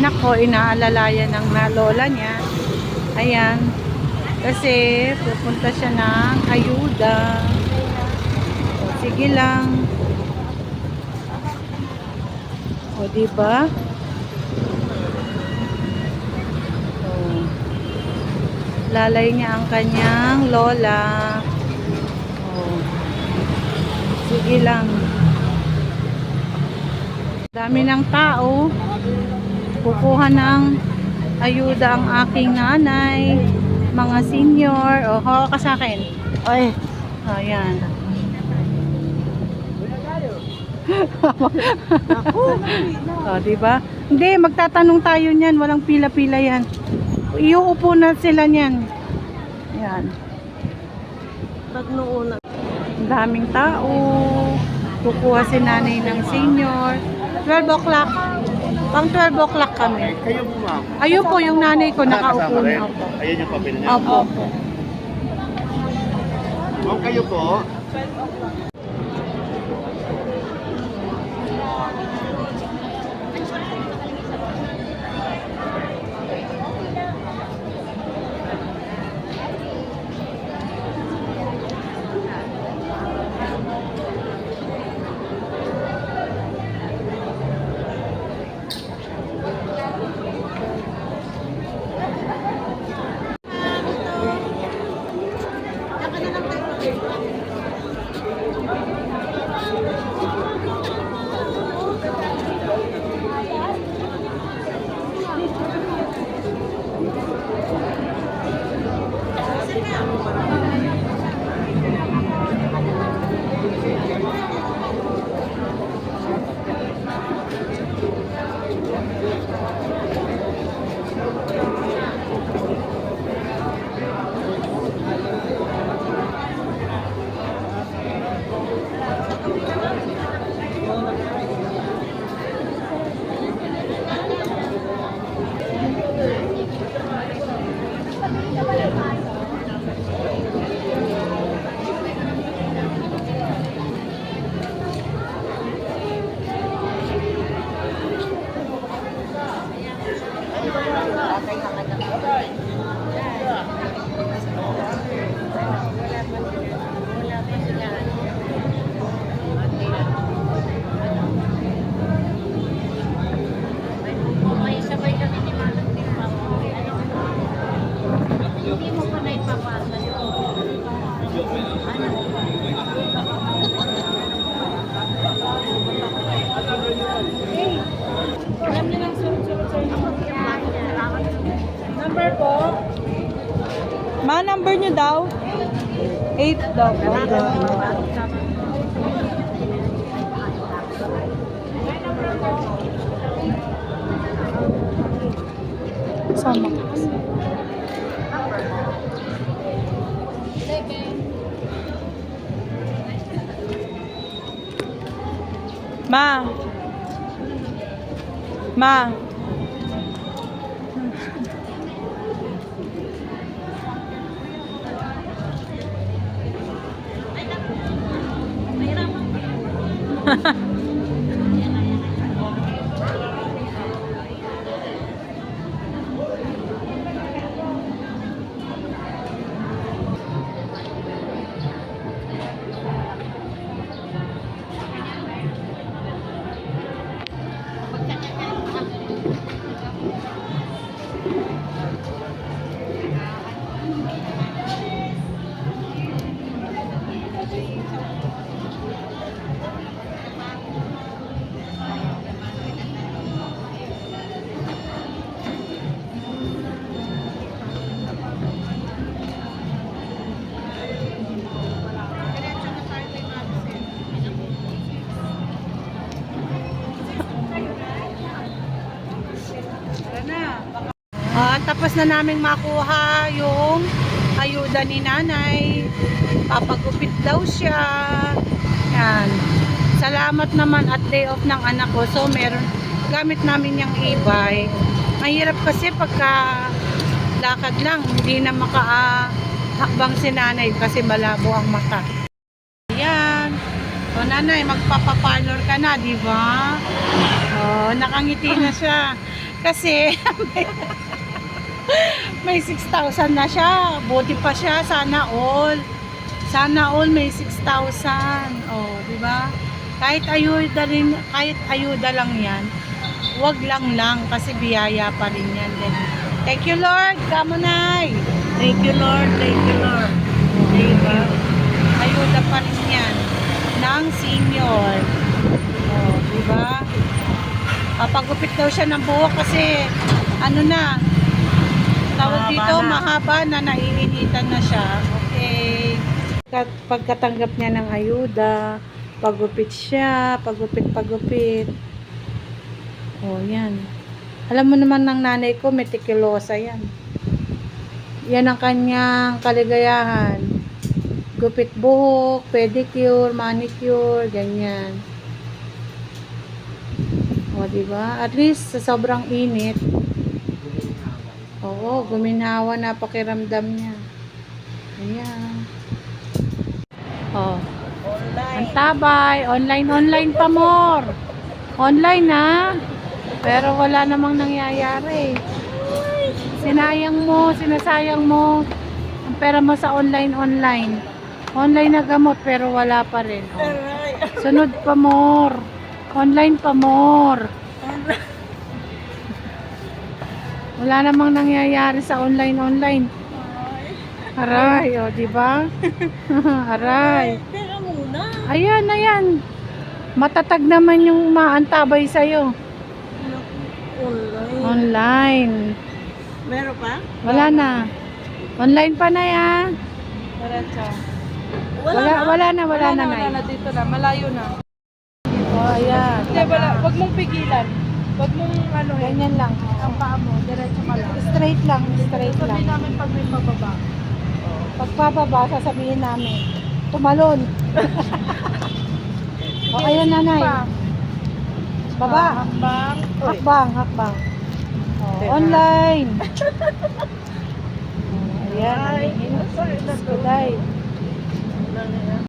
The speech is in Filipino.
anak ko, inaalalayan ng lola niya. Ayan. Kasi pupunta siya ng ayuda. O, sige lang. O, diba? O, lalay niya ang kanyang lola. O, sige lang. Dami ng tao. Kukuha ng ayuda ang aking nanay. Mga senior. O, hawak ka sa akin. Ay. Ayan. O, diba? Hindi, magtatanong tayo niyan. Walang pila-pila yan. Iuupo na sila niyan. Yan. Pag noon, Ang daming tao. Kukuha si nanay ng senior. 12 o'clock. Pang 12 o'clock kami. Kayo po, ma'am. Ayun po yung nanay ko nakaupo Kasama rin? na. Opo. Ayan yung papel niya. Opo. Ma'am, kayo po. may sabay kami ni Manong din pa. Hindi mo pa naipapasa yun. Alam niyo lang sunod-sunod sa inyo. Number po? Ma, number nyo daw? 8 daw po. Sama ka kasi. Ma. Ma. Tapos na naming makuha yung ayuda ni nanay. Papagupit daw siya. Yan. Salamat naman at day off ng anak ko. So meron, gamit namin yung e-bike. Mahirap kasi pagka lakad lang, hindi na makahakbang si nanay kasi malabo ang mata. Yan. O nanay, magpapaparlor ka na, di ba? O, nakangiti na siya. kasi may 6,000 na siya. Buti pa siya, sana all. Sana all may 6,000. Oh, di ba? Kahit ayuda lang 'yan. Wag lang kasi biyaya pa rin 'yan din. Thank you Lord, kamunay. Thank you, Lord. Thank you, Lord. Diba? Ayuda pa rin 'yan ng senior. Oh, di ba? Papagupit daw siya ng buhok kasi ano na, tawag Mahaba dito, na. mahaba na, naiinitan na siya. Okay. Pagkatanggap niya ng ayuda, pagupit siya, pagupit. Oh, yan. Alam mo naman ng nanay ko, meticulosa yan. Yan ang kanyang kaligayahan. Gupit buhok, pedicure, manicure, ganyan. O, diba? At least, sa sobrang init, oo, guminawa na pakiramdam niya. Ayan. Oh. Ang tabay. Online pa more. Online na. Pero wala namang nangyayari. Sinasayang mo ang pera mo sa online. Online na gamot pero wala pa rin. Oh. Sunod pa more. Online pa more. Wala namang nangyayari sa online. Aray, o, di ba? Aray. Teka muna. Ayan. Matatag naman yung maantabay sa'yo. Online. Online. Meron pa? Wala na. Online pa na yan. Diretso. Wala na. Wala na, dito na, malayo na. O, ayan. Hindi, wag mong pigilan. Wag mong ano eh. Ganyan lang. Ang paa mo, diretso ka lang. Straight lang. Sabihin namin pag may pababa. Pagpapaba, sasabihin namin. Tumalon. O, ayan nanay. Baba. Hambang. Uy. Hakbang. O, online. O, ayan. Ay, Nanginginig. sorry, Diyos ko, Day.